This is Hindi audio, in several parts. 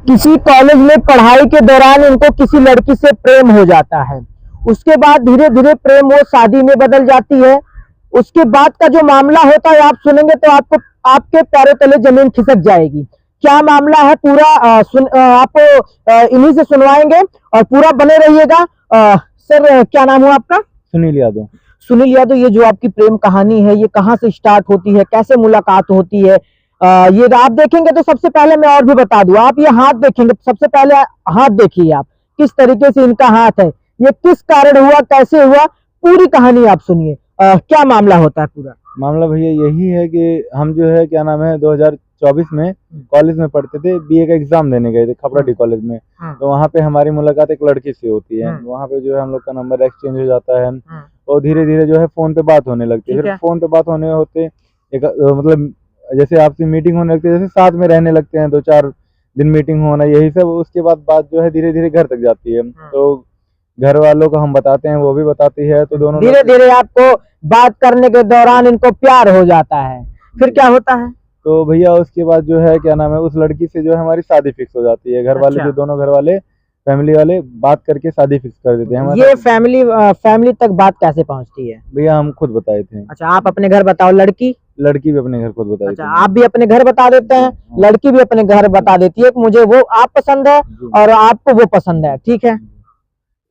किसी कॉलेज में पढ़ाई के दौरान इनको किसी लड़की से प्रेम हो जाता है। उसके बाद धीरे धीरे प्रेम वो शादी में बदल जाती है। उसके बाद का जो मामला होता है आप सुनेंगे तो आपको आपके पैरों तले जमीन खिसक जाएगी। क्या मामला है पूरा आपको इन्हीं से सुनवाएंगे और पूरा बने रहिएगा। सर क्या नाम हुआ आपका? सुनील यादव। सुनील यादव, ये जो आपकी प्रेम कहानी है ये कहाँ से स्टार्ट होती है, कैसे मुलाकात होती है? ये आप देखेंगे तो सबसे पहले मैं और भी बता दूं, आप ये हाथ देखेंगे तो सबसे पहले हाथ देखिए आप, किस तरीके से इनका हाथ है, ये किस कारण हुआ, कैसे हुआ, पूरी कहानी आप सुनिए। क्या मामला होता है पूरा? मामला भैया यही है कि हम जो है क्या नाम है 2024 में कॉलेज में पढ़ते थे, बीए का एग्जाम देने गए थे खपड़ा कॉलेज में। तो वहाँ पे हमारी मुलाकात एक लड़की से होती है। वहाँ पे जो है हम लोग का नंबर एक्सचेंज हो जाता है और धीरे धीरे जो है फोन पे बात होने लगती है। फिर फोन पे बात होने होते एक मतलब जैसे आपसी मीटिंग होने लगती है, जैसे साथ में रहने लगते हैं, 2-4 दिन मीटिंग होना यही सब। उसके बाद बात जो है धीरे धीरे घर तक जाती है। तो घर वालों को हम बताते हैं, वो भी बताती है। तो दोनों धीरे धीरे आपको बात करने के दौरान इनको प्यार हो जाता है। फिर क्या होता है? तो भैया उसके बाद जो है क्या नाम है उस लड़की से जो है हमारी शादी फिक्स हो जाती है। घर वाले जो दोनों घर वाले फैमिली वाले बात करके शादी फिक्स कर देते हैं। ये फैमिली तक बात कैसे पहुंचती है भैया? हम खुद बताए थे। अच्छा, आप अपने घर बताओ, लड़की भी अपने घर खुद बताई। अच्छा, आप भी अपने घर बता देते हैं, लड़की भी अपने घर बता देती है, मुझे वो आप पसंद है और आपको वो पसंद है, ठीक है।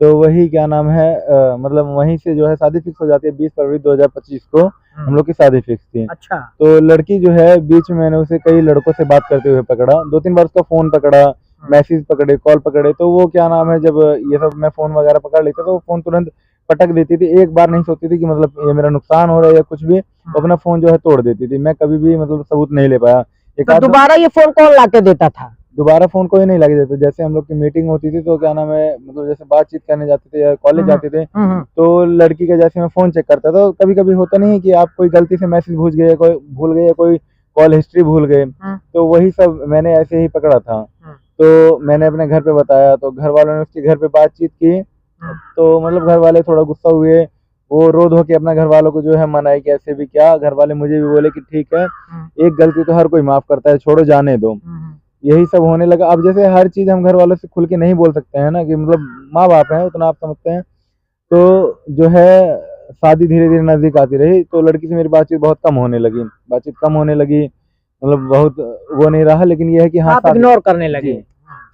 तो वही क्या नाम है मतलब वहीं से जो है शादी फिक्स हो जाती है। 20 फरवरी 2025 को हम लोग की शादी फिक्स थी। अच्छा। तो लड़की जो है बीच में मैंने उसे कई लड़कों से बात करते हुए पकड़ा, 2-3 बार उसका फोन पकड़ा, मैसेज पकड़े, कॉल पकड़े। तो वो क्या नाम है जब ये सब मैं फोन वगैरह पकड़ लेता तो वो फोन तुरंत पटक देती थी। एक बार नहीं सोचती थी कि मतलब ये मेरा नुकसान हो रहा है या कुछ भी, तो अपना फोन जो है तोड़ देती थी। मैं कभी भी मतलब सबूत नहीं ले पाया। तो दोबारा ये फोन कौन लाके देता था? दोबारा फोन कोई नहीं लगे देता। जैसे हम लोग की मीटिंग होती थी तो क्या नाम है मतलब जैसे बातचीत करने जाते थे या कॉलेज जाते थे तो लड़की का जैसे मैं फोन चेक करता था, तो कभी कभी होता नहीं है कि आप कोई गलती से मैसेज भूल गए या कोई कॉल हिस्ट्री भूल गए, तो वही सब मैंने ऐसे ही पकड़ा था। तो मैंने अपने घर पे बताया, तो घर वालों ने उसके घर पे बातचीत की। तो मतलब घर वाले थोड़ा गुस्सा हुए, वो रो धो के अपना घर वालों को जो है मनाई। कैसे भी क्या, घर वाले मुझे भी बोले कि ठीक है, एक गलती तो हर कोई माफ करता है, छोड़ो जाने दो। यही सब होने लगा। अब जैसे हर चीज हम घर वालों से खुल के नहीं बोल सकते हैं ना, कि मतलब माँ बाप हैं उतना आप समझते हैं। तो जो है शादी धीरे धीरे नजदीक आती रही, तो लड़की से मेरी बातचीत बहुत कम होने लगी। मतलब बहुत वो नहीं रहा। लेकिन ये है कि हाँ, आप इग्नोर करने लगे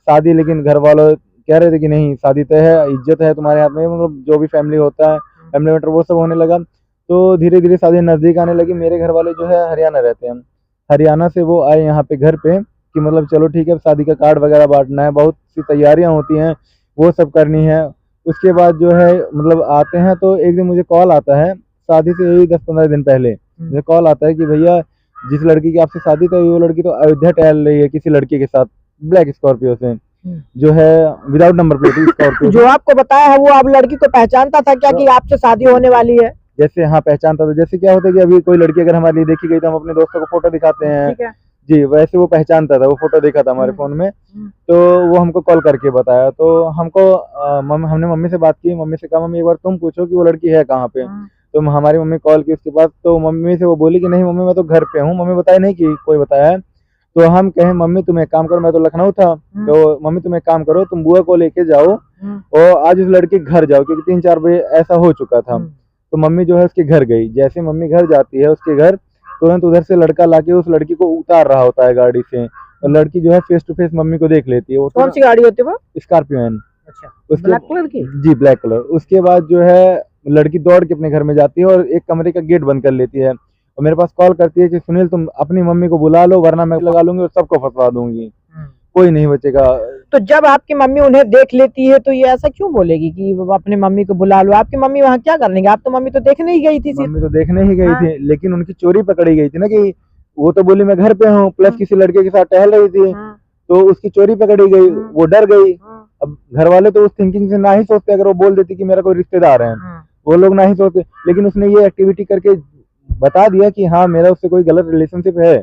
शादी। लेकिन घर वालों कह रहे थे कि नहीं, शादी तय है, इज्जत है तुम्हारे हाथ में, मतलब जो भी फैमिली होता है, फैमिली मैटर, वो सब होने लगा। तो धीरे धीरे शादी नजदीक आने लगी। मेरे घर वाले जो है हरियाणा रहते हैं, हरियाणा से वो आए यहाँ पे घर पे कि मतलब चलो ठीक है, शादी का कार्ड वगैरह बांटना है, बहुत सी तैयारियां होती हैं, वो सब करनी है। उसके बाद जो है मतलब आते हैं तो एक दिन मुझे कॉल आता है, शादी से यही 10-15 दिन पहले मुझे कॉल आता है कि भैया जिस लड़की की आपसे शादी थी वो लड़की तो अयोध्या टहल रही है किसी लड़के के साथ, ब्लैक स्कॉर्पियो से, जो है विदाउट नंबर प्लेट स्कॉर्पियो। जो आपको बताया है वो आप लड़की को पहचानता था क्या कि आपसे शादी होने वाली है? जैसे हाँ, पहचानता था। जैसे क्या होता है कि अभी कोई लड़की अगर हमारे लिए देखी गई तो हम अपने दोस्तों को फोटो दिखाते हैं जी, वैसे वो पहचानता था, वो फोटो देखा था हमारे फोन में। तो वो हमको कॉल करके बताया। तो हमको हमने मम्मी से बात की, मम्मी से कहा मम्मी एक बार तुम पूछो कि वो लड़की है कहाँ पे। तो हमारी मम्मी कॉल की उसके बाद, तो मम्मी से वो बोली कि नहीं मम्मी मैं तो घर पे हूँ, मम्मी बताया नहीं कि कोई बताया है। तो हम कहें मम्मी तुम एक काम करो, मैं तो लखनऊ था, तो मम्मी तुम एक काम करो, तुम बुआ को लेके जाओ और आज उस लड़के के घर जाओ, क्योंकि 3-4 बजे ऐसा हो चुका था। तो मम्मी जो है उसके घर गई। जैसे मम्मी घर जाती है उसके घर, तुरंत उधर से लड़का लाके उस लड़की को उतार रहा होता है गाड़ी से, और लड़की जो है फेस टू फेस मम्मी को देख लेती है। वो कौन सी गाड़ी होती है वो? Scorpio N. अच्छा, ब्लैक कलर की? जी, ब्लैक कलर। उसके बाद जो है लड़की दौड़ के अपने घर में जाती है और एक कमरे का गेट बंद कर लेती है और मेरे पास कॉल करती है कि सुनील तुम अपनी मम्मी को बुला लो वरना मैं लगा लूंगी और सबको फंसवा दूंगी, कोई नहीं बचेगा। तो जब आपकी मम्मी उन्हें देख लेती है तो ये ऐसा क्यों बोलेगी कि अपनी मम्मी को बुला लो? आपकी मम्मी वहाँ क्या कर लेंगे? आप तो मम्मी तो देखने ही गई थी। मम्मी तो देखने ही गई थी, लेकिन उनकी चोरी पकड़ी गई थी ना, कि वो तो बोली मैं घर पे हूँ, प्लस किसी लड़के के साथ टहल रही थी, तो उसकी चोरी पकड़ी गई, वो डर गई। अब घर वाले तो उस थिंकिंग से ना ही सोचते, अगर वो बोल देती कि मेरा कोई रिश्तेदार है, वो लोग ना ही सोचते। लेकिन उसने ये एक्टिविटी करके बता दिया कि हाँ मेरा उससे कोई गलत रिलेशनशिप है,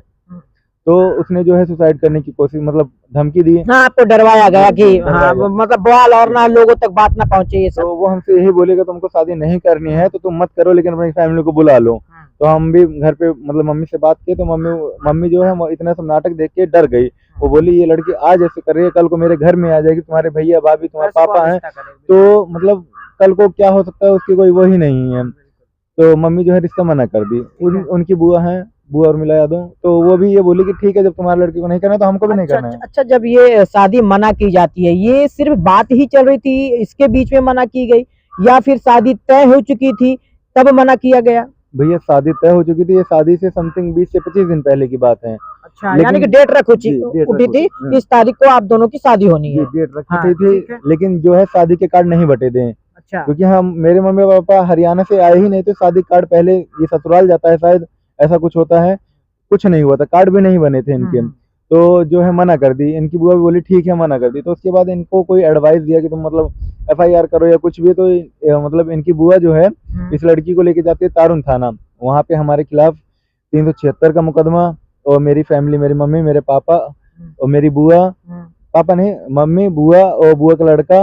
तो उसने जो है सुसाइड करने की कोशिश, मतलब धमकी दी। हाँ, आपको डरवाया गया कि हाँ, मतलब बवाल और ना लोगों तक बात ना पहुंचे ये सब। तो वो हमसे यही बोलेगा तुमको शादी नहीं करनी है तो तुम मत करो, लेकिन अपनी फैमिली को बुला लो। तो हम भी घर पे मतलब मम्मी से बात की, तो मम्मी जो है इतना सब नाटक देख के डर गई वो बोली ये लड़की आज ऐसे कर रही है, कल को मेरे घर में आ जाएगी, तुम्हारे भैया भाभी तुम्हारे पापा हैं, तो मतलब कल को क्या हो सकता है उसकी कोई वो ही नहीं है। तो मम्मी जो है रिश्ता मना कर दी। उनकी बुआ है, बुआ उर्मिला यादव, तो वो भी ये बोली कि ठीक है जब तुम्हारे लड़की को नहीं करना तो हमको भी नहीं करना है। अच्छा, जब ये शादी मना की जाती है, ये सिर्फ बात ही चल रही थी, इसके बीच में मना की गई, या फिर शादी तय हो चुकी थी तब मना किया गया? भैया शादी तय हो चुकी थी, ये शादी से समथिंग 20 से 25 दिन पहले की बात है। अच्छा, यानी कि डेट उठी थी, इस तारीख को आप दोनों की शादी होनी है। डेट रखी थी, लेकिन जो है शादी के कार्ड नहीं बटे थे। अच्छा, क्योंकि हम मेरे मम्मी पापा हरियाणा से आए ही नहीं थे, शादी कार्ड पहले ये ससुराल जाता है शायद, ऐसा कुछ होता है, कुछ नहीं हुआ था, कार्ड भी नहीं बने थे इनके। तो जो है मना कर दी, इनकी बुआ भी बोली ठीक है मना कर दी। तो उसके बाद इनको कोई एडवाइस दिया कि तुम मतलब FIR करो या कुछ भी, तो मतलब इनकी बुआ जो है इस लड़की को लेके जाती है तारुन थाना, वहाँ पे हमारे खिलाफ 376 का मुकदमा, और मेरी फैमिली, मेरी मम्मी, मेरे पापा और मेरी बुआ, पापा नहीं मम्मी, बुआ और बुआ का लड़का,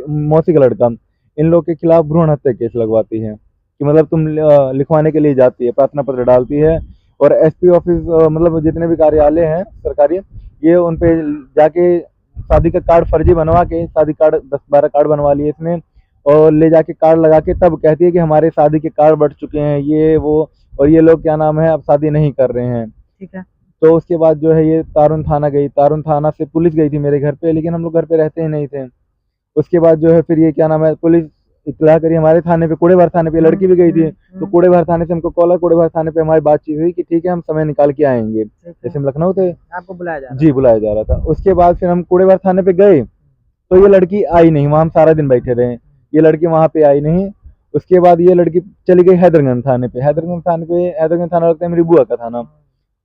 मौसी का लड़का, इन लोग के खिलाफ भ्रूण हत्या केस लगवाती है कि मतलब तुम लिखवाने के लिए जाती है, प्रार्थना पत्र डालती है, और SP ऑफिस मतलब जितने भी कार्यालय हैं सरकारी, ये उन पे जाके शादी का कार्ड फर्जी बनवा के, शादी कार्ड 10-12 कार्ड बनवा लिए इसने, और ले जाके कार्ड लगा के तब कहती है कि हमारे शादी के कार्ड बट चुके हैं, ये वो, और ये लोग क्या नाम है अब शादी नहीं कर रहे हैं। ठीक है। तो उसके बाद जो है ये तारुन थाना गई, तारुन थाना से पुलिस गई थी मेरे घर पे, लेकिन हम लोग घर पे रहते ही नहीं थे। उसके बाद जो है फिर ये क्या नाम है पुलिस इतला करी हमारे थाने पे, कुड़ेभर थाने पे, लड़की भी गई थी, तो कुड़ेभर थाने से हमको कॉल है, कुड़ेभर थाने पे हमारी बातचीत हुई कि ठीक है हम समय निकाल के आएंगे, जैसे हम लखनऊ थे, आपको बुलाया जा रहा जी बुलाया जा रहा था। उसके बाद फिर हम कुड़ेभर थाने पे गए, तो ये लड़की आई नहीं, वहाँ हम सारा दिन बैठे रहे, ये लड़की वहाँ पे आई नहीं। उसके बाद ये लड़की चली गई हैदरगंज थाने पे, हैदरगंज थाना लगता है मेरी बुआ का थाना,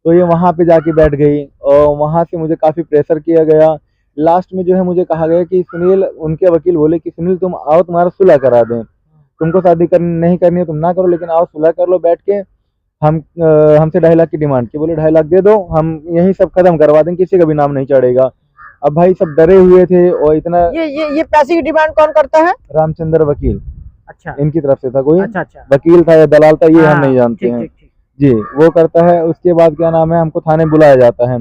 तो ये वहाँ पे जाके बैठ गई, और वहाँ से मुझे काफी प्रेशर किया गया। लास्ट में जो है मुझे कहा गया कि सुनील, उनके वकील बोले कि सुनील तुम आओ, तुम्हारा सुलह करा दें, तुमको शादी नहीं करनी है तुम ना करो, लेकिन आओ सुलह कर लो बैठ के, हम हमसे 2.5 लाख की डिमांड की, बोले 2.5 लाख दे दो, हम यही सब खत्म करवा देंगे, किसी का भी नाम नहीं चढ़ेगा। अब भाई सब डरे हुए थे, और इतना ये पैसे की डिमांड कौन करता है? रामचंद्र वकील, अच्छा, इनकी तरफ से था कोई। अच्छा, वकील था या दलाल था ये हम नहीं जानते हैं जी, वो करता है। उसके बाद क्या नाम है हमको थाने बुलाया जाता है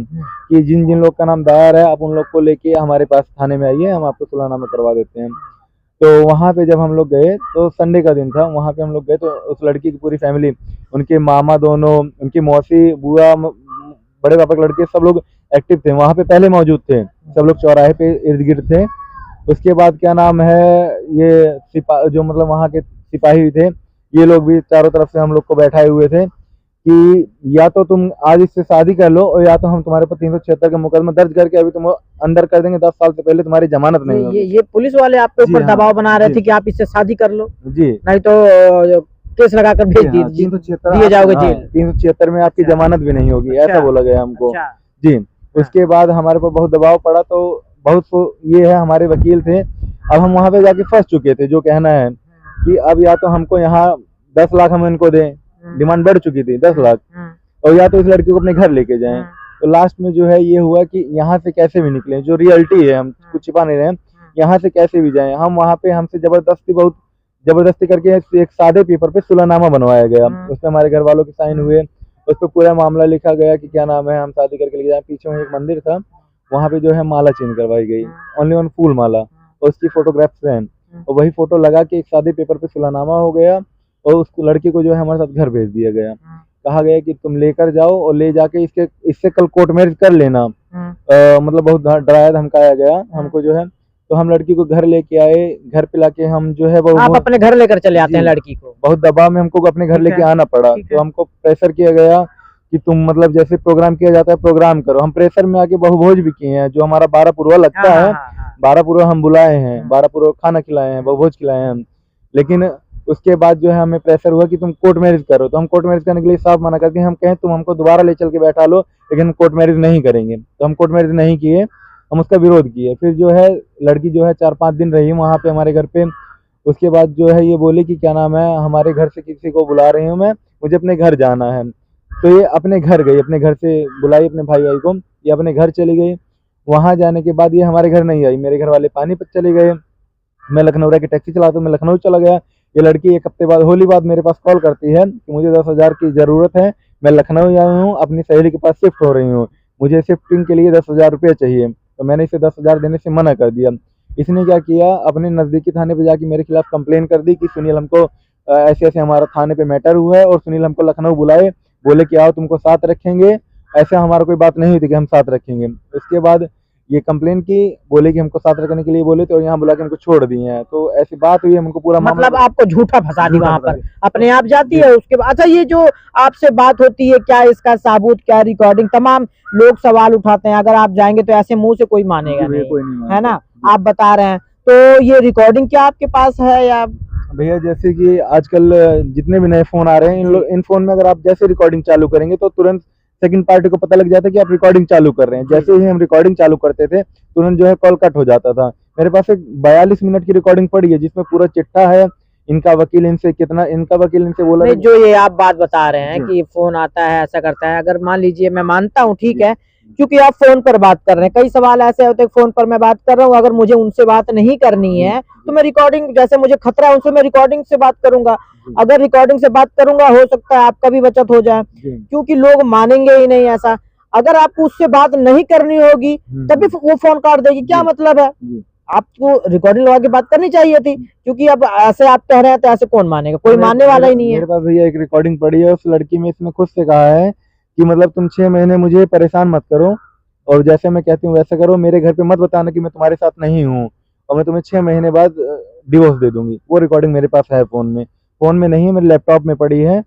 कि जिन जिन लोग का नाम दायर है आप उन लोग को लेके हमारे पास थाने में आइए, हम आपको सुलहनामा करवा देते हैं। तो वहाँ पे जब हम लोग गए, तो संडे का दिन था, वहाँ पे हम लोग गए, तो उस लड़की की पूरी फैमिली, उनके मामा दोनों, उनकी मौसी, बुआ, बड़े पापा के लड़के, सब लोग एक्टिव थे वहाँ पे, पहले मौजूद थे, सब लोग चौराहे पे इर्द गिर्द थे। उसके बाद क्या नाम है ये जो मतलब वहाँ के सिपाही थे, ये लोग भी चारों तरफ से हम लोग को बैठाए हुए थे कि या तो तुम आज इससे शादी कर लो, और या तो हम तुम्हारे पर 376 का मुकदमा दर्ज करके अभी तुम अंदर कर देंगे, 10 साल से पहले तुम्हारी जमानत नहीं होगी। ये पुलिस वाले आपके ऊपर दबाव बना रहे थे कि आप इससे शादी कर लो जी, नहीं तो केस लगाकर भेज दिए जाओगे जेल, 376 में आपकी जमानत भी नहीं होगी, ऐसा बोला गया हमको जी। उसके बाद हमारे पर बहुत दबाव पड़ा, तो बहुत ये है हमारे वकील थे, अब हम वहाँ पे जाके फंस चुके थे, जो कहना है कि अब या तो हमको यहाँ 10 लाख हम इनको दें, डिमांड बढ़ चुकी थी 10 लाख, और या तो इस लड़की को अपने घर लेके जाएं। तो लास्ट में जो है ये हुआ कि यहाँ से कैसे भी निकलें, जो रियलिटी है, हम कुछ छिपा नहीं रहे, यहाँ से कैसे भी जाएं। हम वहाँ पे हमसे बहुत जबरदस्ती करके एक सादे पेपर पे सुलहनामा बनवाया गया, उसमें हमारे घर वालों के साइन हुए, उस पर पूरा मामला लिखा गया कि क्या नाम है हम शादी करके ले जाए। पीछे में एक मंदिर था, वहाँ पे जो है माला चेंज करवाई गई, ओनली ऑन फूल माला, और उसकी फोटोग्राफ्स हैं, और वही फोटो लगा के एक सादे पेपर पे सुलहनामा हो गया, और उस लड़की को जो है हमारे साथ घर भेज दिया गया। कहा गया कि तुम लेकर जाओ, और ले जाके इससे कल कोर्ट मैरिज कर लेना। मतलब बहुत डराया धमकाया गया हमको जो है, तो हम लड़की को घर लेके आए, घर पे लाके हम जो है आप अपने घर लेकर चले आते हैं लड़की को? बहुत दबाव में हमको अपने घर लेके आना पड़ा, तो हमको प्रेशर किया गया कि तुम मतलब जैसे प्रोग्राम किया जाता है प्रोग्राम करो। हम प्रेशर में आके बहुभोज भी किए हैं, जो हमारा 12 पुरवा लगता है, 12 पुरवा हम बुलाए हैं, 12 पुरवा खाना खिलाए हैं, बहुभोज खिलाए हैं हम। लेकिन उसके बाद जो है हमें प्रेशर हुआ कि तुम कोर्ट मैरिज करो, तो हम कोर्ट मैरिज करने के लिए साफ मना करके हम कहें तुम हमको दोबारा ले चल के बैठा लो, लेकिन हम कोर्ट मैरिज नहीं करेंगे। तो हम कोर्ट मैरिज नहीं किए, हम उसका विरोध किए। फिर जो है लड़की जो है 4-5 दिन रही वहाँ पे हमारे घर पे। उसके बाद जो है ये बोली कि क्या नाम है हमारे घर से किसी को बुला रही हूँ मैं, मुझे अपने घर जाना है। तो ये अपने घर गई, अपने घर से बुलाई अपने भाई को, ये अपने घर चली गई। वहाँ जाने के बाद ये हमारे घर नहीं आई, मेरे घर वाले पानीपत चले गए। मैं लखनऊ रह के टैक्सी चलाता हूँ, मैं लखनऊ चला गया। ये लड़की 1 हफ्ते बाद होली बाद मेरे पास कॉल करती है कि मुझे 10,000 की ज़रूरत है, मैं लखनऊ आई हूँ, अपनी सहेली के पास शिफ्ट हो रही हूँ, मुझे शिफ्टिंग के लिए 10,000 रुपये चाहिए। तो मैंने इसे 10,000 देने से मना कर दिया। इसने क्या किया, अपने नज़दीकी थाने पे जाके मेरे खिलाफ कंप्लेन कर दी कि सुनील हमको ऐसे ऐसे हमारा थाने पे मैटर हुआ है और सुनील हमको लखनऊ बुलाए, बोले कि आओ तुमको साथ रखेंगे। ऐसा हमारा कोई बात नहीं हुई थी कि हम साथ रखेंगे। उसके बाद ये कंप्लेन की, बोले कि हमको साथ रखने के लिए बोले थे और यहाँ बुला के हमको छोड़ दिए हैं। तो ऐसी बात हुई, हमको पूरा मतलब आपको झूठा फंसा दी वहां पर, अपने आप जाती है उसके बाद। अच्छा, ये जो आपसे बात होती है, क्या इसका साबूत, क्या रिकॉर्डिंग? तमाम लोग सवाल उठाते हैं, अगर आप जाएंगे तो ऐसे मुंह से कोई मानेगा नहीं, है ना? आप बता रहे हैं, तो ये रिकॉर्डिंग क्या आपके पास है या? भैया जैसे कि आजकल जितने भी नए फोन आ रहे हैं, इन फोन में अगर आप जैसे रिकॉर्डिंग चालू करेंगे तो तुरंत सेकंड पार्टी को पता लग जाता है कि आप रिकॉर्डिंग चालू कर रहे हैं। जैसे ही हम रिकॉर्डिंग चालू करते थे तुरंत जो है कॉल कट हो जाता था। मेरे पास एक 42 मिनट की रिकॉर्डिंग पड़ी है जिसमें पूरा चिट्ठा है, इनका वकील इनसे बोला। नहीं, जो ये आप बात बता रहे हैं कि फोन आता है, ऐसा करता है, अगर मान लीजिए, मैं मानता हूँ, ठीक है, क्योंकि आप फोन पर बात कर रहे हैं, कई सवाल ऐसे होते हैं फोन पर मैं बात कर रहा हूँ, अगर मुझे उनसे बात नहीं करनी है तो मैं रिकॉर्डिंग, जैसे मुझे खतरा है उनसे, मैं रिकॉर्डिंग से बात करूंगा। अगर रिकॉर्डिंग से बात करूंगा, हो सकता है आपका भी बचत हो जाए, क्योंकि लोग मानेंगे ही नहीं ऐसा। अगर आपको उससे बात नहीं करनी होगी तभी वो फोन काट देगी, क्या मतलब है? आपको रिकॉर्डिंग लगा के बात करनी चाहिए थी, क्योंकि अब ऐसे आप कह रहे हैं तो ऐसे कौन मानेगा? कोई मानने वाला ही नहीं है। मेरे पास भैया एक रिकॉर्डिंग पड़ी है, उस लड़की में इसने खुद से कहा है कि मतलब तुम 6 महीने मुझे परेशान मत करो और जैसे मैं कहती हूँ वैसा करो, मेरे घर पे मत बताना कि मैं तुम्हारे साथ नहीं हूँ और मैं तुम्हें 6 महीने बाद डिवोर्स दे दूंगी। वो रिकॉर्डिंग मेरे पास है, फोन में नहीं है, मेरे लैपटॉप में पड़ी है।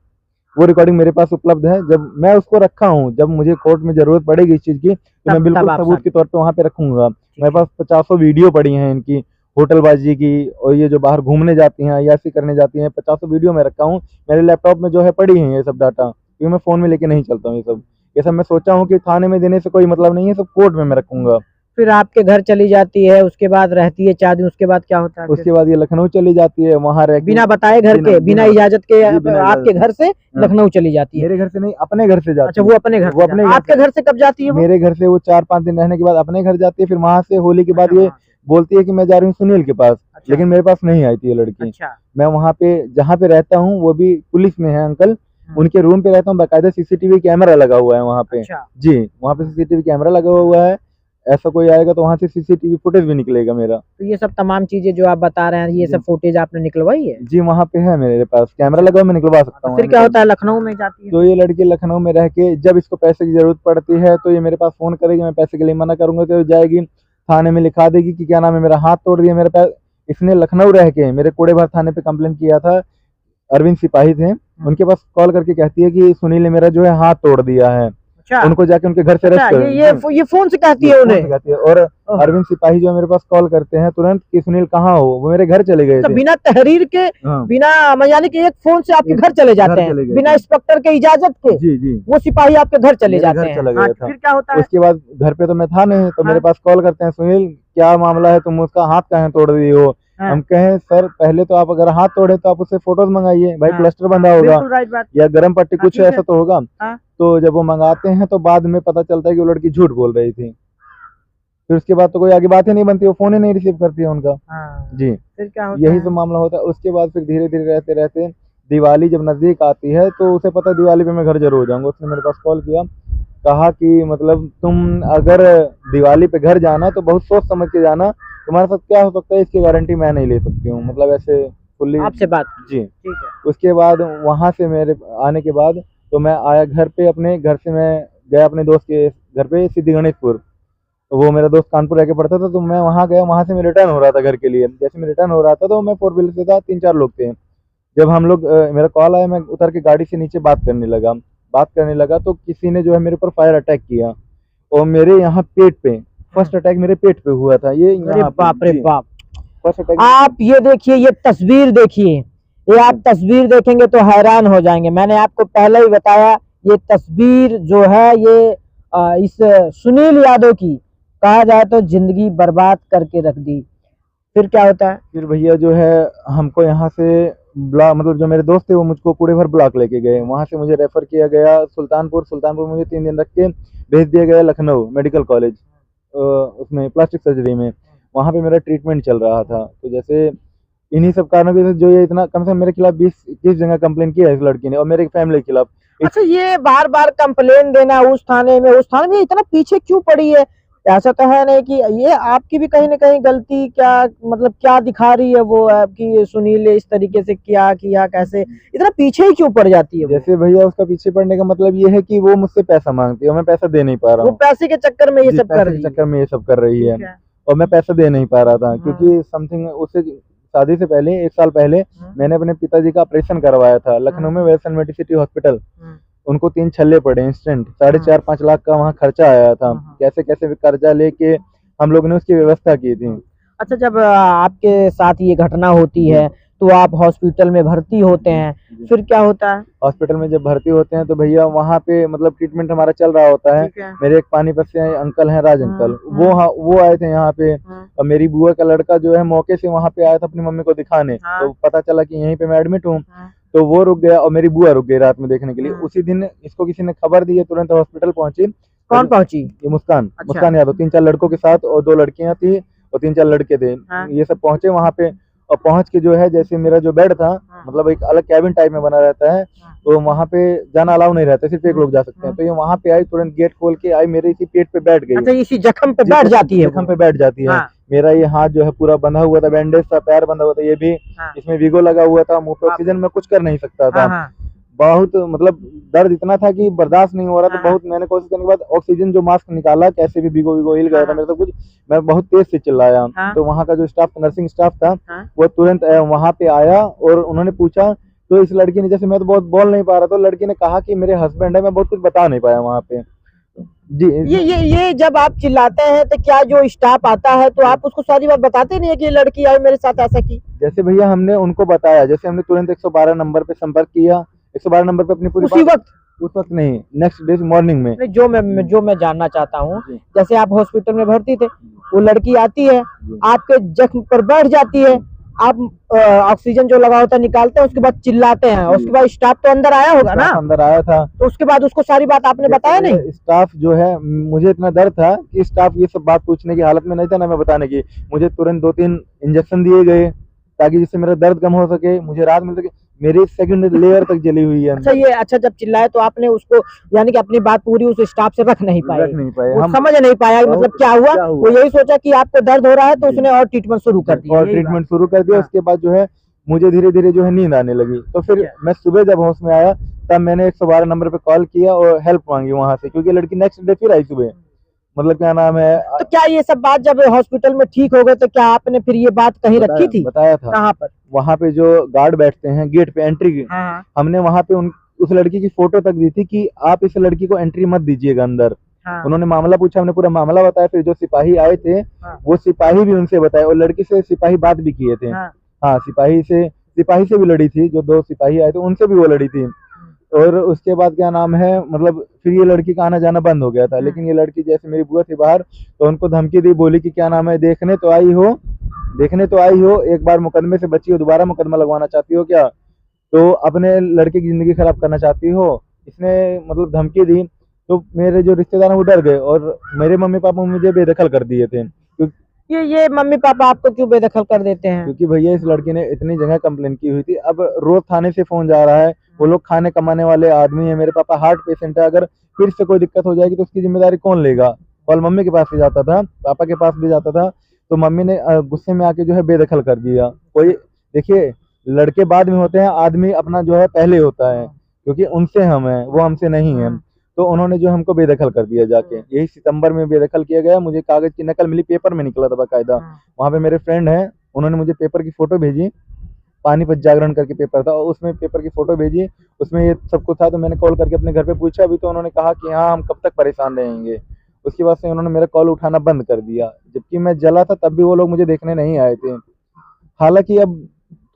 वो रिकॉर्डिंग मेरे पास उपलब्ध है। जब मैं उसको रखा हूँ, जब मुझे कोर्ट में जरूरत पड़ेगी इस चीज की तो मैं बिल्कुल सबूत के तौर पे वहां पे रखूंगा। मेरे पास 50 वीडियो पड़ी हैं इनकी, होटलबाजी की, और ये जो बाहर घूमने जाती हैं, यासी करने जाती हैं, 50 वीडियो में रखा हूँ। मेरे लैपटॉप में जो है पड़ी है ये सब डाटा, क्योंकि मैं फोन में लेके नहीं चलता हूँ। ये सब मैं सोचा हूँ कि थाने में देने से कोई मतलब नहीं है, सब कोर्ट में मैं रखूंगा। फिर आपके घर चली जाती है, उसके बाद रहती है 4 दिन, उसके बाद क्या होता है? उसके बाद ये लखनऊ चली जाती है, वहां रह बिना बताए घर के, बिना इजाजत के आपके घर से लखनऊ चली जाती है? मेरे घर से नहीं, अपने घर से जाती है। अच्छा, वो अपने घर, आपके घर से कब जाती है? मेरे घर से वो 4-5 दिन रहने के बाद अपने घर जाती है। फिर वहां से होली के बाद ये बोलती है कि मैं जा रही हूँ सुनील के पास, लेकिन मेरे पास नहीं आई थी ये लड़की। मैं वहां पे जहाँ पे रहता हूँ, वो भी पुलिस में है अंकल, उनके रूम पे रहता हूँ, बाकायदा सीसीटीवी कैमरा लगा हुआ है वहाँ पे। जी, वहाँ पे सीसीटीवी कैमरा लगा हुआ है, ऐसा कोई आएगा तो वहाँ से सीसीटीवी फुटेज भी निकलेगा मेरा। तो ये सब तमाम चीजें जो आप बता रहे हैं, ये सब फुटेज आपने निकलवाई है? जी, वहाँ पे है, मेरे पास कैमरा लगा हुआ, मैं निकलवा सकता हूँ। फिर क्या होता है, लखनऊ में जाती है? तो ये लड़की लखनऊ में रह के जब इसको पैसे की जरूरत पड़ती है तो ये मेरे पास फोन करेगी, मैं पैसे के लिए मना करूंगा तो जाएगी थाने में लिखा देगी कि क्या नाम है, मेरा हाथ तोड़ दिया मेरे पैर। इसने लखनऊ रह के मेरे कोड़ेभर थाने पे कंप्लेन किया था, अरविंद सिपाही थे, उनके पास कॉल करके कहती है कि सुनील ने मेरा जो है हाथ तोड़ दिया है। उनको जाके उनके घर से ये फोन से कहती है उन्हें? और अरविंद सिपाही जो मेरे पास कॉल करते हैं तुरंत कि सुनील कहाँ हो, वो मेरे घर चले गए थे। बिना तहरीर के, बिना, यानी कि एक फोन से आपके घर चले जाते हैं बिना इंस्पेक्टर के इजाजत के? जी, वो सिपाही आपके घर चले जाते हैं। फिर क्या होता है? उसके बाद घर पे तो मैं था नहीं, तो मेरे पास कॉल करते हैं, सुनील क्या मामला है, तुम उसका हाथ कहाँ तोड़ दी हो? हम कहें सर पहले तो आप अगर हाथ तोड़े तो आप उससे फोटोज मंगाइए, भाई प्लास्टर बंधा होगा या गर्म पट्टी कुछ ऐसा तो होगा। तो जब वो मंगाते हैं तो बाद में पता चलता है कि वो लड़की झूठ बोल रही थी। फिर उसके बाद तो कोई आगे बात ही नहीं बनती, वो फोन ही नहीं रिसीव करती है उनका। जी, फिर क्या होता यही सब मामला होता है। उसके बाद फिर धीरे धीरे रहते रहते दिवाली जब नजदीक आती है तो उसे पता है दिवाली पे मैं घर जरूर जाऊंगा। उसने मेरे पास कॉल किया, कहा कि मतलब तुम अगर दिवाली पे घर जाना तो बहुत सोच समझ के जाना, तुम्हारे साथ क्या हो सकता है इसकी गारंटी मैं नहीं ले सकती हूँ। मतलब ऐसे फुल्ली आपसे बात। जी, ठीक है। उसके बाद वहां से मेरे आने के बाद तो मैं आया घर पे, अपने घर से मैं गया अपने दोस्त के घर पे सिद्धि गणेशपुर। तो वो मेरा दोस्त कानपुर रह के पढ़ता था, तो मैं वहाँ गया, वहाँ से मैं रिटर्न हो रहा था घर के लिए। जैसे मैं रिटर्न हो रहा था तो मैं 4 व्हीलर से था, 3-4 लोग थे। जब हम लोग मेरा कॉल आया, मैं उतर के गाड़ी से नीचे बात करने लगा तो किसी ने जो है मेरे ऊपर फायर अटैक किया और मेरे यहाँ पेट पे, फर्स्ट अटैक मेरे पेट पे हुआ था। ये बाप रे बाप। First attack. आप ये देखिए, ये तस्वीर देखिए, ये आप तस्वीर देखेंगे तो हैरान हो जाएंगे। मैंने आपको पहले ही बताया, ये तस्वीर जो है ये इस सुनील यादव की, कहा जाए तो जिंदगी बर्बाद करके रख दी। फिर क्या होता है? फिर भैया जो है हमको यहाँ से ब्लॉक, मतलब जो मेरे दोस्त थे वो मुझको कोड़ेभर ब्लॉक लेके गए, वहाँ से मुझे रेफर किया गया सुल्तानपुर में मुझे 3 दिन रख के भेज दिया गया लखनऊ मेडिकल कॉलेज, उसमें प्लास्टिक सर्जरी में। वहाँ पे मेरा ट्रीटमेंट चल रहा था। तो जैसे इन्हीं सब कारणों की वजह से जो ये इतना, कम से कम मेरे खिलाफ 20-21 जगह कंप्लेन किया है इस लड़की ने और मेरे फैमिली के खिलाफ। अच्छा, ये बार बार कंप्लेन देना उस थाने में इतना पीछे क्यों पड़ी है? ऐसा तो है नहीं कि ये आपकी भी कहीं ना कहीं गलती, क्या मतलब क्या दिखा रही है वो आपकी, सुनील ने इस तरीके से क्या किया, कैसे इतना पीछे ही क्यों पड़ जाती है वो? जैसे भैया उसका पीछे पड़ने का मतलब ये है कि वो मुझसे पैसा मांगती है और मैं पैसा दे नहीं पा रहा वो हूँ। पैसे के चक्कर में ये जी, सब कर पैसे रही के है। चक्कर में ये सब कर रही है ठीक है। और मैं पैसा दे नहीं पा रहा था क्योंकि समथिंग उससे शादी से पहले 1 साल पहले मैंने अपने पिताजी का ऑपरेशन करवाया था लखनऊ में वेल्सन मेडिसिटी हॉस्पिटल। उनको 3 छल्ले पड़े इंस्टेंट, 4.5-5 लाख का वहाँ खर्चा आया था। कैसे कैसे भी कर्जा लेके हम लोग ने उसकी व्यवस्था की थी। अच्छा, जब आपके साथ ये घटना होती है तो आप हॉस्पिटल में भर्ती होते हैं, फिर क्या होता है? हॉस्पिटल में जब भर्ती होते हैं तो भैया वहाँ पे मतलब ट्रीटमेंट हमारा चल रहा होता है। मेरे एक पानीपत से अंकल हैं, राज अंकल, वो आए थे यहाँ पे और मेरी बुआ का लड़का जो है मौके से वहाँ पे आया था अपनी मम्मी को दिखाने। तो पता चला कि यहीं पे मैं एडमिट हूँ, तो वो रुक गया और मेरी बुआ रुक गई रात में देखने के लिए। उसी दिन इसको किसी ने खबर दी है, तुरंत हॉस्पिटल पहुंची। कौन पहुंची? ये मुस्कान। अच्छा। मुस्कान यादव 3-4 लड़कों के साथ और 2 लड़कियां थी और 3-4 लड़के थे। ये सब पहुंचे वहाँ पे और पहुंच के जो है जैसे मेरा जो बेड था मतलब एक अलग कैबिन टाइप में बना रहता है, तो वहाँ पे जाना अलाउ नहीं रहता, सिर्फ एक लोग जा सकते हैं। तो ये वहाँ पे आई, तुरंत गेट खोल के आई, मेरे इसी पेट पे बैठ गई। अच्छा, इसी जख्म पे बैठ जाती है? जख्म पे बैठ जाती है। मेरा ये हाथ जो है पूरा बंधा हुआ था, बैंडेज था, पैर बंधा हुआ था, ये भी इसमें वीगो लगा हुआ था, मुंह पे ऑक्सीजन में कुछ कर नहीं सकता था। बहुत मतलब दर्द इतना था कि बर्दाश्त नहीं हो रहा था। बहुत मैंने कोशिश करने के बाद ऑक्सीजन जो मास्क निकाला, कैसे भी वीगो हिल गया था मेरे तो कुछ, मैं बहुत तेज से चिल्लाया। तो वहाँ का जो स्टाफ, नर्सिंग स्टाफ था, वो तुरंत वहाँ पे आया और उन्होंने पूछा। तो इस लड़की ने, जैसे मैं तो बहुत बोल नहीं पा रहा, तो लड़की ने कहा कि मेरे हस्बैंड है, मैं बहुत कुछ बता नहीं पाया वहाँ पे। जी, ये जब आप चिल्लाते हैं तो क्या जो स्टाफ आता है तो आप उसको सारी बात बताते नहीं है कि ये लड़की आई मेरे साथ ऐसा की? जैसे भैया हमने उनको बताया, जैसे हमने तुरंत 112 नंबर पे संपर्क किया, 112 नंबर पे अपनी पूरी उसी वक्त? उस वक्त नहीं, नेक्स्ट डे मॉर्निंग में। जो मैं जानना चाहता हूँ, जैसे आप हॉस्पिटल में भर्ती थे, वो लड़की आती है, आपके जख्म पर बैठ जाती है, आप ऑक्सीजन जो लगा होता है निकालते हैं, उसके बाद चिल्लाते हैं, उसके बाद स्टाफ तो अंदर आया होगा ना? अंदर आया था। तो उसके बाद उसको सारी बात आपने बताया नहीं? स्टाफ जो है, मुझे इतना डर था कि स्टाफ ये सब बात पूछने की हालत में नहीं था ना मैं बताने की। मुझे तुरंत 2-3 इंजेक्शन दिए गए ताकि जिससे मेरा दर्द कम हो सके, मुझे राहत मिल सके। मेरी सेकंड लेयर तक जली हुई है। अच्छा, जब चिल्लाए तो आपने उसको, यानी कि अपनी बात पूरी उस स्टाफ से रख नहीं पाए? हम समझ नहीं पाया मतलब क्या हुआ? वो यही सोचा कि आपको दर्द हो रहा है तो उसने और ट्रीटमेंट शुरू कर दिया। और ट्रीटमेंट शुरू कर दिया। उसके बाद जो है मुझे धीरे धीरे जो है नींद आने लगी। तो फिर मैं सुबह जब होश में आया तब मैंने 112 नंबर पे कॉल किया और हेल्प मांगी वहां से, क्योंकि लड़की नेक्स्ट डे फिर आई सुबह। मतलब क्या नाम है। तो क्या ये सब बात जब हॉस्पिटल में ठीक हो गए तो क्या आपने फिर ये बात कहीं रखी थी? बताया था। कहाँ पर? वहाँ पे जो गार्ड बैठते हैं गेट पे एंट्री की, हमने वहाँ पे उस लड़की की फोटो तक दी थी कि आप इस लड़की को एंट्री मत दीजिएगा अंदर। उन्होंने मामला पूछा, हमने पूरा मामला बताया। फिर जो सिपाही आए थे वो सिपाही भी उनसे बताए और लड़की से सिपाही बात भी किए थे। हाँ, सिपाही से भी लड़ी थी। जो 2 सिपाही आए थे उनसे भी वो लड़ी थी। और उसके बाद क्या नाम है, मतलब फिर ये लड़की का आना जाना बंद हो गया था। लेकिन ये लड़की, जैसे मेरी बुआ थी बाहर, तो उनको धमकी दी, बोली कि क्या नाम है, देखने तो आई हो, एक बार मुकदमे से बची हो, दोबारा मुकदमा लगवाना चाहती हो क्या? तो अपने लड़के की जिंदगी खराब करना चाहती हो? इसने मतलब धमकी दी। तो मेरे जो रिश्तेदार हैं वो डर गए और मेरे मम्मी पापा मुझे बेदखल कर दिए थे। ये मम्मी पापा आपको क्यों बेदखल कर देते हैं? क्योंकि भैया इस लड़की ने इतनी जगह कंप्लेन की हुई थी। अब रोज थाने से फोन जा रहा है। वो लोग खाने कमाने वाले आदमी है। मेरे पापा हार्ट पेशेंट है। अगर फिर से कोई दिक्कत हो जाएगी तो उसकी जिम्मेदारी कौन लेगा? कॉल मम्मी के पास भी जाता था, पापा के पास भी जाता था। तो मम्मी ने गुस्से में आके जो है बेदखल कर दिया। कोई देखिए, लड़के बाद में होते हैं, आदमी अपना जो है पहले होता है, क्योंकि उनसे हम हैं, वो हमसे नहीं है। तो उन्होंने जो हमको बेदखल कर दिया जाके। यही सितंबर में बेदखल किया गया। मुझे कागज की नकल मिली, पेपर में निकला था बाकायदा। वहाँ पे मेरे फ्रेंड हैं, उन्होंने मुझे पेपर की फोटो भेजी, पानीपत जागरण करके पेपर था, और उसमें पेपर की फोटो भेजी, उसमें ये सब कुछ था। तो मैंने कॉल करके अपने घर पे पूछा भी, तो उन्होंने कहा कि हाँ, हम कब तक परेशान रहेंगे। उसके बाद से उन्होंने मेरा कॉल उठाना बंद कर दिया। जबकि मैं जला था तब भी वो लोग मुझे देखने नहीं आए थे। हालांकि अब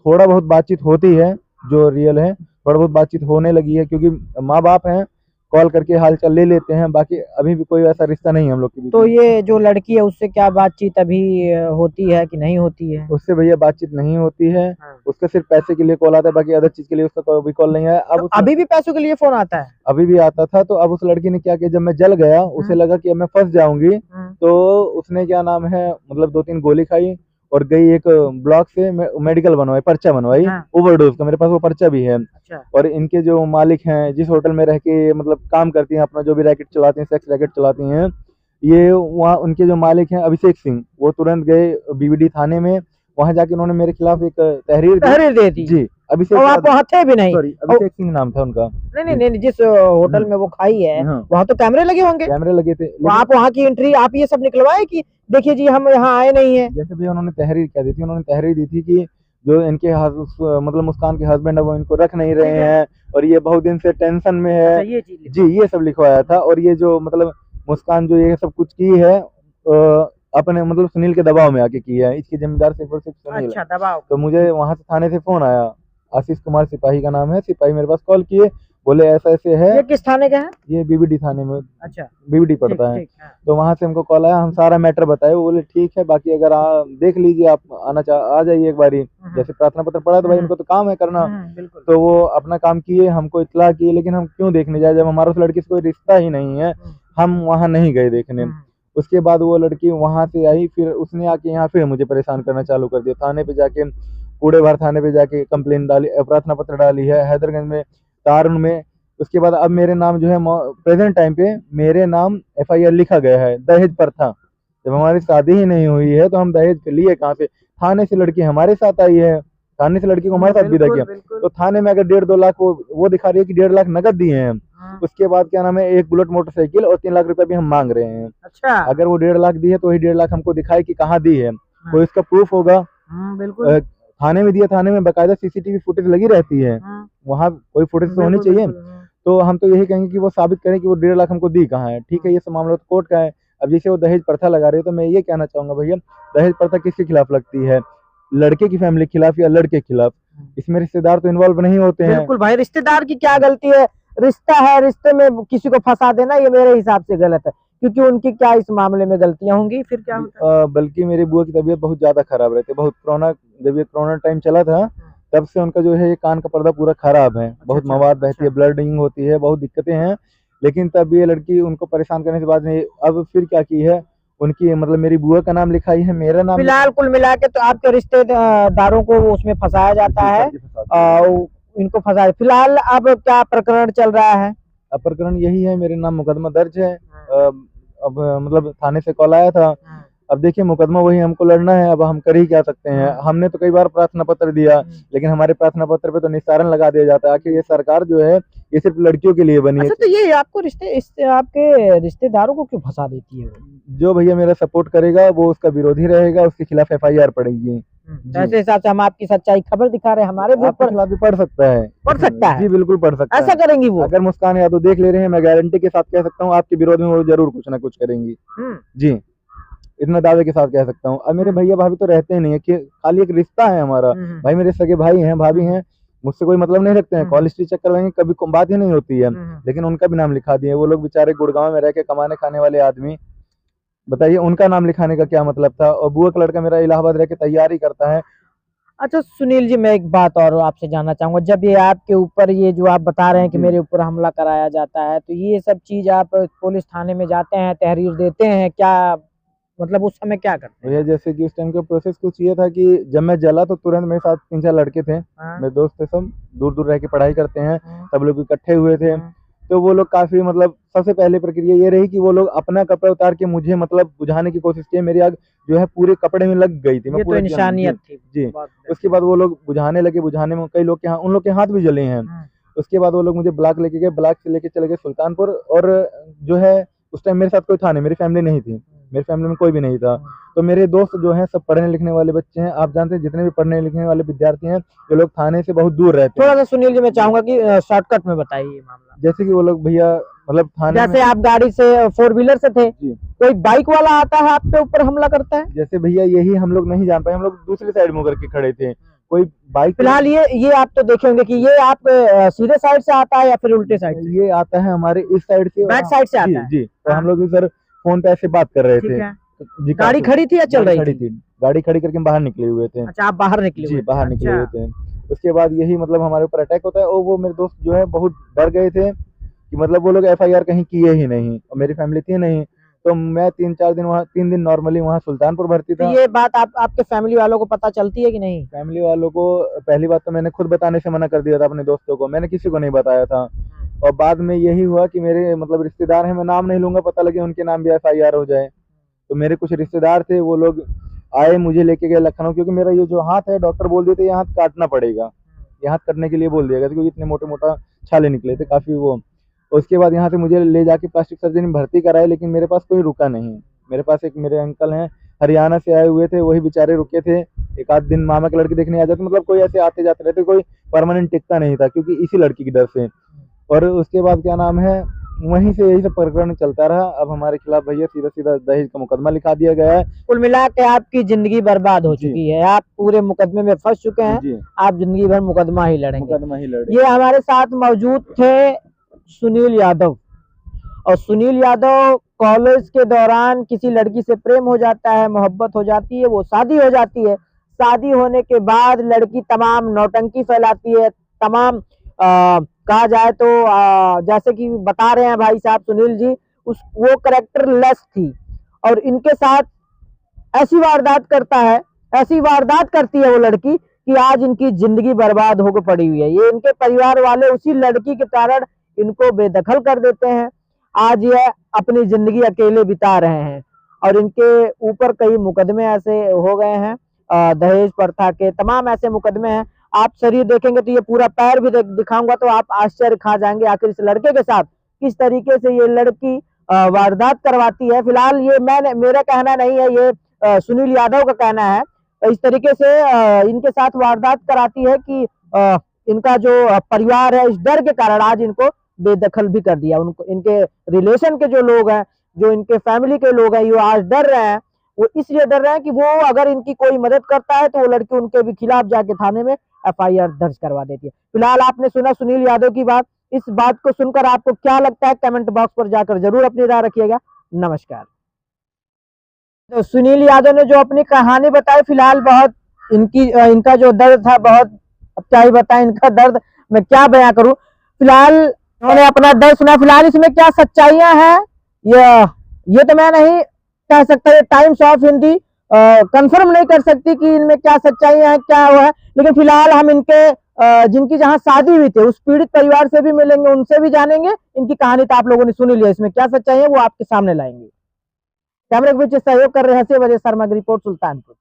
थोड़ा बहुत बातचीत होती है, जो रियल है, थोड़ा बहुत बातचीत होने लगी है, क्योंकि माँ बाप हैं, कॉल करके हालचाल ले लेते हैं। बाकी अभी भी कोई ऐसा रिश्ता नहीं है हम लोग के बीच। तो ये जो लड़की है उससे क्या बातचीत अभी होती है कि नहीं होती है? उससे भैया बातचीत नहीं होती है। उसका सिर्फ पैसे के लिए कॉल आता है, बाकी अदर चीज के लिए उसका कोई कॉल नहीं है। अब अभी भी पैसों के लिए फोन आता है? अभी भी आता था। तो अब उस लड़की ने क्या किया, जब मैं जल गया, उसे लगा कि अब मैं फंस जाऊंगी, तो उसने क्या नाम है, मतलब 2-3 गोली खाई और गई एक ब्लॉक से मेडिकल बनवाई, पर्चा बनवाई हाँ। ओवरडोज का, मेरे पास वो पर्चा भी है। अच्छा। और इनके जो मालिक हैं, जिस होटल में रह के मतलब काम करती हैं, अपना जो भी रैकेट चलाती हैं, सेक्स रैकेट चलाती हैं, ये वहाँ उनके जो मालिक हैं अभिषेक सिंह, वो तुरंत गए बीबीडी थाने में। वहां जाके उन्होंने मेरे खिलाफ एक तहरीर दे दी। जी। अभिषेक, और आप वहाँ थे भी नहीं? सॉरी, अभिषेक सिंह नाम था उनका। नहीं, जिस होटल में वो खाई है हाँ। वहाँ तो कैमरे लगे होंगे? कैमरे लगे थे। तो आप वहाँ की एंट्री, आप ये सब निकलवाए कि देखिए जी हम यहाँ आए नहीं है? जैसे भी उन्होंने तहरीर क्या दी थी, उन्होंने तहरीर दी थी कि जो इनके मतलब मुस्कान के हस्बैंड है वो इनको रख नहीं रहे हैं, और ये बहुत दिन से टेंशन में है। अच्छा, ये चीज जी, ये सब लिखवाया था। और ये जो मतलब मुस्कान जो ये सब कुछ की है अपने मतलब सुनील के दबाव में आके की है, इसकी जिम्मेदार सिर्फ और सिर्फ सुनील है। अच्छा, दबाव। तो मुझे वहां से थाने से फोन आया, आशीष कुमार सिपाही का नाम है, सिपाही मेरे पास कॉल किए, बोले ऐसा ऐसे है। ये किस थाने का है? ये बीबीडी थाने में, अच्छा, बीबीडी पड़ता है। ठीक, हाँ। तो वहां से हमको कॉल आया, हम सारा मैटर बताए, वो बोले ठीक है, बाकी अगर देख लीजिए, आप आ जाइए एक बारी। जैसे प्रार्थना पत्र पड़ा तो भाई इनको तो काम है करना। बिल्कुल। तो वो अपना काम किए, हमको इत्तला किए, लेकिन हम क्यों देखने जाए जब हमारा उस लड़की से कोई रिश्ता ही नहीं है। हम वहां नहीं गए देखने। उसके बाद वो लड़की वहां से आई, फिर उसने आके यहाँ फिर मुझे परेशान करना चालू कर दिया। थाने पे जाके, कूड़ेभार थाने पे जाके कंप्लेन डाली, प्रार्थना पत्र डाली है, हैदरगंज में, तारुण में। उसके बाद अब मेरे नाम जो है प्रेजेंट टाइम पे मेरे नाम FIR लिखा गया है दहेज पर था। जब हमारी शादी ही नहीं हुई है तो हम दहेज के लिए कहाँ से? थाने से लड़की हमारे साथ आई है, थाने से लड़की को हमारे साथ विदा किया। तो थाने में अगर 1.5-2 लाख वो दिखा रही है कि 1.5 लाख नगद दिए हैं। उसके बाद क्या नाम है, 1 बुलेट मोटरसाइकिल और 3 लाख रुपए भी हम मांग रहे हैं। अच्छा। अगर वो 1.5 लाख दी है तो वही 1.5 लाख हमको दिखाए कि कहाँ दी है, कोई इसका प्रूफ होगा। बिल्कुल। थाने में दिया, थाने में बकायदा CCTV फुटेज लगी रहती है, वहाँ कोई फुटेज तो होनी चाहिए। तो हम तो यही कहेंगे कि वो साबित करें कि वो 1.5 लाख हमको दी कहाँ है। ठीक है, ये सब मामला तो कोर्ट का है। अब जैसे वो दहेज प्रथा लगा रहे हो, तो मैं ये कहना चाहूंगा भैया, दहेज प्रथा किसके खिलाफ लगती है? लड़के की फैमिली के खिलाफ या लड़के के खिलाफ? इसमें रिश्तेदार तो इन्वॉल्व नहीं होते हैं। बिल्कुल भाई, रिश्तेदार की क्या गलती है? रिश्ता है, रिश्ते में किसी को फंसा देना ये मेरे हिसाब से गलत है, क्योंकि उनकी क्या इस मामले में गलतियां होंगी? फिर क्या होता है? बल्कि मेरी बुआ की तबीयत बहुत ज्यादा खराब रहती है, बहुत कोरोना, जब ये कोरोना टाइम चला था तब से उनका जो है ये कान का पर्दा पूरा खराब है, बहुत मवाद बहती है, ब्लडिंग होती है, बहुत दिक्कतें हैं। लेकिन तब ये लड़की उनको परेशान करने के बाद ने अब फिर क्या की है, उनकी मतलब मेरी बुआ का नाम लिखाई है, मेरा नाम। फिलहाल कुल मिला के तो आपके रिश्तेदारों को उसमें फंसाया जाता है, इनको फंसाया। फिलहाल अब क्या प्रकरण चल रहा है? अब प्रकरण यही है, मेरे नाम मुकदमा दर्ज है। अब मतलब थाने से कॉल आया था। अब देखिए, मुकदमा वही हमको लड़ना है, अब हम कर ही क्या सकते हैं। हमने तो कई बार प्रार्थना पत्र दिया, लेकिन हमारे प्रार्थना पत्र पे तो निस्तारण लगा दिया जाता है। आखिर ये सरकार जो है ये सिर्फ लड़कियों के लिए बनी है। अच्छा, तो ये आपको आपके रिश्तेदारों को क्यों फंसा देती है? जो भैया मेरा सपोर्ट करेगा वो उसका विरोधी रहेगा, उसके खिलाफ FIR पड़ेगी। ऐसे हिसाब से हम आपकी सच्चाई खबर दिखा रहे हैं, हमारे खिलाफ भी पढ़ सकता है। पढ़ सकता है? जी बिल्कुल पढ़ सकता है। ऐसा करेंगी वो? अगर मुस्कान यादव देख ले रहे हैं, मैं गारंटी के साथ कह सकता हूँ आपके विरोध में वो जरूर कुछ ना कुछ करेंगी। जी, इतना दावे के साथ कह सकता हूँ। अब मेरे भैया भाभी तो रहते ही नहीं है, कि खाली एक रिश्ता है हमारा। भाई मेरे सगे भाई हैं, भाभी हैं, मुझसे कोई मतलब नहीं रखते हैं, कॉल हिस्ट्री चेक करवाएंगे, कभी बात ही नहीं होती है। लेकिन उनका भी नाम लिखा दिए। वो लोग बेचारे गुड़गांव में रह के कमाने खाने वाले आदमी, बताइए उनका नाम लिखाने का क्या मतलब था? और बुआ का लड़का मेरा इलाहाबाद रह के तैयारी करता है। अच्छा सुनील जी, मैं एक बात और आपसे जानना चाहूंगा, जब ये आपके ऊपर ये जो आप बता रहे हैं कि मेरे ऊपर हमला कराया जाता है, तो ये सब चीज आप पुलिस थाने में जाते हैं, तहरीर देते हैं क्या? मतलब उस समय क्या करते हैं? जैसे कि उस टाइम का प्रोसेस कुछ ये था कि जब मैं जला तो तुरंत मेरे साथ 3-4 लड़के थे, मेरे दोस्त थे, सब दूर दूर रह के पढ़ाई करते हैं, सब लोग इकट्ठे हुए थे। तो वो लोग काफी मतलब सबसे पहले प्रक्रिया ये रही कि वो लोग अपना कपड़ा उतार के मुझे मतलब बुझाने की कोशिश की। मेरी आग जो है पूरे कपड़े में लग गई थी, मैं पूरा निशानियत थी। जी। उसके बाद वो लोग बुझाने लगे, बुझाने में कई लोग के उन लोग के हाथ भी जले हैं। उसके बाद वो लोग मुझे ब्लॉक लेके गए, ब्लॉक से लेके चले गए सुल्तानपुर। और जो है उस टाइम मेरे साथ कोई था नहीं, मेरी फैमिली नहीं थी, मेरी फैमिली में कोई भी नहीं था। तो मेरे दोस्त जो हैं सब पढ़ने लिखने वाले बच्चे हैं। आप जानते हैं जितने भी पढ़ने लिखने वाले विद्यार्थी हैं, ये लोग थाने से बहुत दूर रहते हैं। थोड़ा सा सुनील जी मैं चाहूंगा कि शॉर्टकट में बताइए मामला। जैसे कि वो लोग भैया मतलब थाने जैसे आप गाड़ी से 4 व्हीलर से थे, कोई बाइक वाला आता है आप पे ऊपर हमला करता है? जैसे भैया यही हम लोग नहीं जान पाए, हम लोग दूसरी साइड मुंह करके खड़े थे, कोई बाइक। फिलहाल ये आप तो देखे होंगे कि ये आप सीधे साइड से आता है या फिर उल्टे साइड से? ये आता है हमारे इस साइड से, बैक साइड से आता है। जी। तो हम लोग सर फोन पे ऐसे बात कर रहे थे। गाड़ी खड़ी थी या चल रही थी? गाड़ी खड़ी करके बाहर निकले हुए थे। अच्छा, आप बाहर निकले हुए? बाहर निकले हुए थे। उसके बाद यही मतलब हमारे ऊपर अटैक होता है। और वो मेरे दोस्त जो है बहुत डर गए थे कि मतलब वो लोग FIR कहीं किए ही नहीं, और मेरी फैमिली थी नहीं। तो मैं 3 दिन नॉर्मली वहाँ सुल्तानपुर भर्ती था। ये बात आपके फैमिली वालों को पता चलती है कि नहीं? फैमिली वालों को पहली बात तो मैंने खुद बताने से मना कर दिया था अपने दोस्तों को, मैंने किसी को नहीं बताया था। और बाद में यही हुआ कि मेरे मतलब रिश्तेदार हैं, मैं नाम नहीं लूंगा, पता लगे उनके नाम भी FIR हो जाए। तो मेरे कुछ रिश्तेदार थे, वो लोग आए, मुझे लेके गए लखनऊ, क्योंकि मेरा ये जो हाथ है डॉक्टर बोल दिए थे ये हाथ काटना पड़ेगा, ये हाथ कटने के लिए बोल दिया गया था, क्योंकि इतने मोटे मोटा छाले निकले थे काफ़ी वो। उसके बाद यहाँ से मुझे ले जाके प्लास्टिक सर्जरी में भर्ती कराए, लेकिन मेरे पास कोई रुका नहीं। मेरे पास एक मेरे अंकल हैं हरियाणा से आए हुए थे, वही बेचारे रुके थे, एक आध दिन मामा की लड़की देखने आ जाते, मतलब कोई ऐसे आते जाते रहते, कोई परमानेंट टिकता नहीं था क्योंकि इसी लड़की की डर से। और उसके बाद क्या नाम है, वहीं से यही सब प्रकरण चलता रहा। अब हमारे खिलाफ भैया सीधा सीधा दहेज का मुकदमा लिखा दिया गया है। कुल मिला के आपकी जिंदगी बर्बाद हो चुकी है, आप पूरे मुकदमे में फंस चुके हैं जी, आप जिंदगी भर मुकदमा ही लड़ेंगे। मुकदमा ही लड़े। ये हमारे साथ मौजूद थे सुनील यादव। और सुनील यादव कॉलेज के दौरान किसी लड़की से प्रेम हो जाता है, मोहब्बत हो जाती है, वो शादी हो जाती है। शादी होने के बाद लड़की तमाम नौटंकी फैलाती है, तमाम कहा जाए तो जैसे कि बता रहे हैं भाई साहब सुनील जी, वो करेक्टर लेस थी और इनके साथ ऐसी वारदात करता है, ऐसी वारदात करती है वो लड़की कि आज इनकी जिंदगी बर्बाद होकर पड़ी हुई है। ये इनके परिवार वाले उसी लड़की के कारण इनको बेदखल कर देते हैं। आज ये अपनी जिंदगी अकेले बिता रहे हैं और इनके ऊपर कई मुकदमे ऐसे हो गए हैं, दहेज प्रथा के तमाम ऐसे मुकदमे हैं। आप शरीर देखेंगे तो ये पूरा पैर भी दिखाऊंगा तो आप आश्चर्य खा जाएंगे आखिर इस लड़के के साथ किस तरीके से ये लड़की वारदात करवाती है। फिलहाल ये मेरा कहना नहीं है, ये सुनील यादव का कहना है। इस तरीके से इनके साथ वारदात कराती है कि इनका जो परिवार है इस डर के कारण आज इनको बेदखल भी कर दिया। उनको इनके रिलेशन के जो लोग हैं, जो इनके फैमिली के लोग हैं, ये आज डर रहे हैं। वो इसलिए डर रहे हैं कि वो अगर इनकी कोई मदद करता है तो वो लड़की उनके भी खिलाफ जाके थाने में FIR दर्ज करवा देती है। फिलहाल आपने सुना सुनील यादव की बात। इस बात को सुनकर आपको क्या लगता है कमेंट बॉक्स पर जाकर जरूर अपनी राय रखिएगा। नमस्कार। तो सुनील यादव ने जो अपनी कहानी बताई, फिलहाल बहुत इनका जो दर्द था, बहुत अब क्या ही बताएं इनका दर्द मैं क्या बयां करूं। फिलहाल उन्होंने अपना दर्द सुना। फिलहाल इसमें क्या सच्चाइयां हैं ये तो मैं नहीं कह सकता, ये टाइम्स ऑफ हिंदी कंफर्म नहीं कर सकती कि इनमें क्या सच्चाइयां हैं, क्या हुआ है। लेकिन फिलहाल हम इनके जिनकी जहां शादी हुई थी उस पीड़ित परिवार से भी मिलेंगे, उनसे भी जानेंगे। इनकी कहानी तो आप लोगों ने सुनी लिया, इसमें क्या सच्चाई है वो आपके सामने लाएंगे। कैमरे के पीछे सहयोग कर रहे हैं हंसी वजह शर्मा की रिपोर्ट सुल्तानपुर।